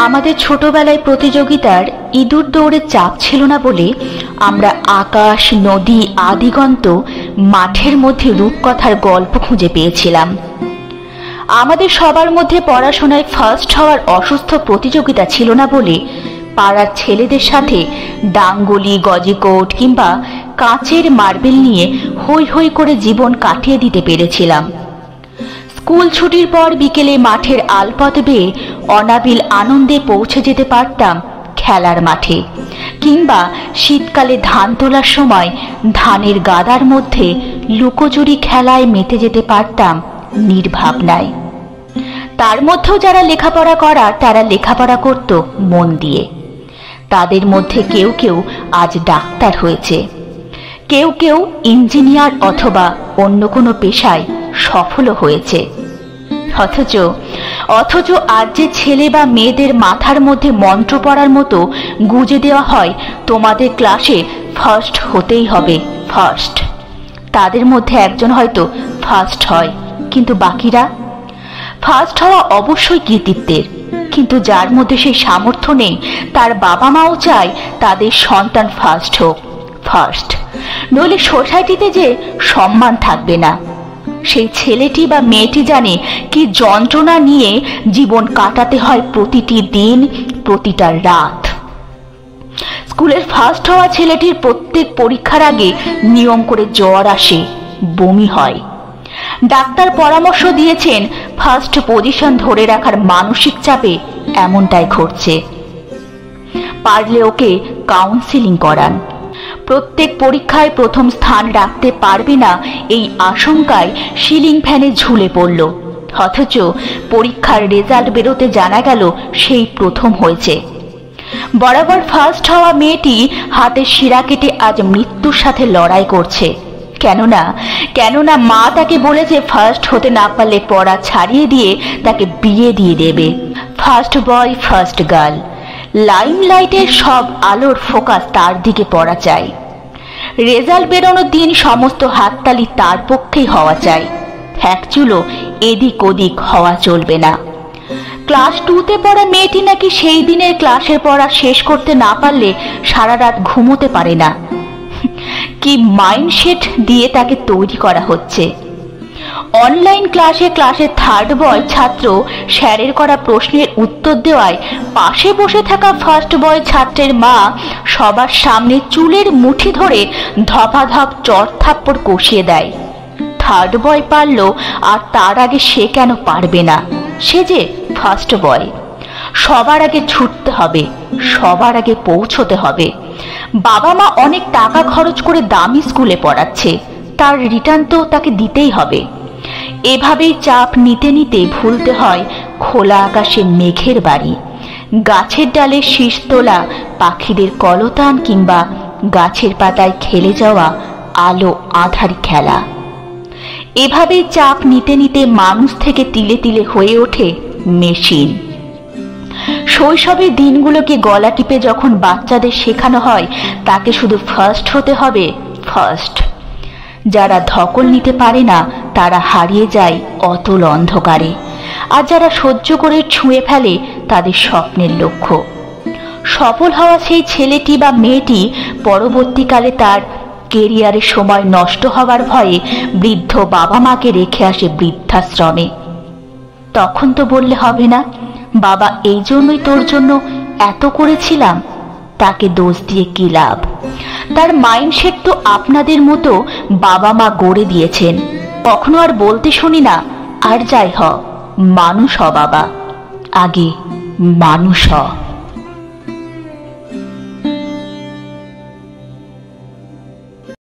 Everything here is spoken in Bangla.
আমাদের ছোটবেলায় প্রতিযোগিতার ইঁদুর দৌড়ের চাপ ছিল না বলে আমরা আকাশ, নদী, আদিগন্ত মাঠের মধ্যে রূপকথার গল্প খুঁজে পেয়েছিলাম। আমাদের সবার মধ্যে পড়াশোনায় ফার্স্ট হওয়ার অসুস্থ প্রতিযোগিতা ছিল না বলে পাড়ার ছেলেদের সাথে ডাঙ্গুলি, গজিকোট কিংবা কাঁচের মার্বেল নিয়ে হৈ হৈ করে জীবন কাটিয়ে দিতে পেরেছিলাম। স্কুল ছুটির পর বিকেলে মাঠের আলপথ বেয়ে অনাবিল আনন্দে পৌঁছে যেতে পারতাম খেলার মাঠে, কিংবা শীতকালে ধান তোলার সময় ধানের গাদার মধ্যে লুকোচুরি খেলায় মেতে যেতে পারতাম নির্ভাবনায়। তার মধ্যেও যারা লেখাপড়া করার তারা লেখাপড়া করত মন দিয়ে। তাদের মধ্যে কেউ কেউ আজ ডাক্তার হয়েছে, কেউ কেউ ইঞ্জিনিয়ার অথবা অন্য কোনো পেশায় সফলও হয়েছে। অথচ আজ যে ছেলে বা মেয়েদের মাথার মধ্যে মন্ত্র পড়ার মতো গুজে দেওয়া হয় তোমাদের ক্লাসে ফার্স্ট হতেই হবে, ফার্স্ট, তাদের মধ্যে একজন হয়তো ফার্স্ট হয়, কিন্তু বাকিরা? ফার্স্ট হওয়া অবশ্যই কৃতিত্বের, কিন্তু যার মধ্যে সেই সামর্থ্য নেই তার বাবা মাও চায় তাদের সন্তান ফার্স্ট হোক, ফার্স্ট, নইলে সোসাইটিতে যে সম্মান থাকবে না। সেই ছেলেটি বা মেয়েটি জানে কি যন্ত্রণা নিয়ে জীবন কাটাতে হয় প্রতিটি দিন, প্রতিটা রাত। স্কুলের ফার্স্ট হওয়া ছেলেটির প্রত্যেক পরীক্ষার আগে নিয়ম করে জ্বর আসে, বমি হয়। ডাক্তার পরামর্শ দিয়েছেন ফার্স্ট পজিশন ধরে রাখার মানসিক চাপে এমনটাই ঘটছে। পারলে ওকে কাউন্সিলিং করান। প্রত্যেক পরীক্ষায় প্রথম স্থান রাখতে পারবে না এই আশঙ্কায় সিলিং ফ্যানে ঝুলে পড়ল, অথচ পরীক্ষার রেজাল্ট বেরোতে জানা গেল সেই প্রথম হয়েছে। বরাবর ফার্স্ট হওয়া মেয়েটি হাতের শিরা কেটে আজ মৃত্যুর সাথে লড়াই করছে। কেননা মা তাকে বলেছে ফার্স্ট হতে না পারলে পড়া ছাড়িয়ে দিয়ে তাকে বিয়ে দিয়ে দেবে। ফার্স্ট বয়, ফার্স্ট গার্ল, লাইমলাইটের সব আলোর ফোকাস তার দিকে পড়া চাই। রেজাল্ট বেরোনোর দিন সমস্ত হাততালি তার পক্ষেই হওয়া চাই, এক চুলো এদিক ওদিক হওয়া চলবে না। ক্লাস 2তে পড়া মেয়েটি নাকি সেই দিনের ক্লাসের পড়া শেষ করতে না পারলে সারা রাত ঘুমোতে পারে না। কি মাইন্ডসেট দিয়ে তাকে তৈরি করা হচ্ছে! অনলাইন ক্লাসের থার্ড বয় ছাত্র স্যারের করা প্রশ্নের উত্তর দেওয়ায় পাশে বসে থাকা ফার্স্ট বয় ছাত্রের মা সবার সামনে চুলের মুঠি ধরে ধপাধপ চড় থাপ্পড় কষিয়ে দেয়। থার্ড বয় পারল, আর তার আগে সে কেন পারবে না? সে যে ফার্স্ট বয়। সবার আগে ছুটতে হবে, সবার আগে পৌঁছতে হবে। বাবা মা অনেক টাকা খরচ করে দামি স্কুলে পড়াচ্ছে, তার রিটার্ন তো তাকে দিতেই হবে। এভাবেই চাপ নিতে নিতে ভুলতে হয় খোলা আকাশে মেঘের বাড়ি, গাছের ডালে শীষ তোলা পাখিদের কলতান, কিংবা গাছের পাতায় খেলে যাওয়া আলো আঁধারি খেলা। এভাবেই চাপ নিতে নিতে মানুষ থেকে তিলে তিলে হয়ে ওঠে মেশিন। শৈশবের দিনগুলোকে গলা টিপে যখন বাচ্চাদের শেখানো হয় তাকে শুধু ফার্স্ট হতে হবে, ফার্স্ট, যারা ধকল নিতে পারে না তারা হারিয়ে যায় অতল অন্ধকারে, আর যারা সহ্য করে ছুঁয়ে ফেলে তাদের স্বপ্নের লক্ষ্য। সফল হওয়া সেই ছেলেটি বা মেয়েটি পরবর্তীকালে তার কেরিয়ারের সময় নষ্ট হওয়ার ভয়ে বৃদ্ধ বাবা মাকে রেখে আসে বৃদ্ধাশ্রমে। তখন তো বললে হবে না, বাবা এই জন্যই তোর জন্য এত করেছিলাম। তাকে দোষ দিয়ে কি লাভ? তার মাইন্ডসেট তো আপনাদের মতো বাবা মা গড়ে দিয়েছেন। কখনো আর বলতে শুনি না, আর যাই হ, মানুষ হ বাবা, আগে মানুষ হ।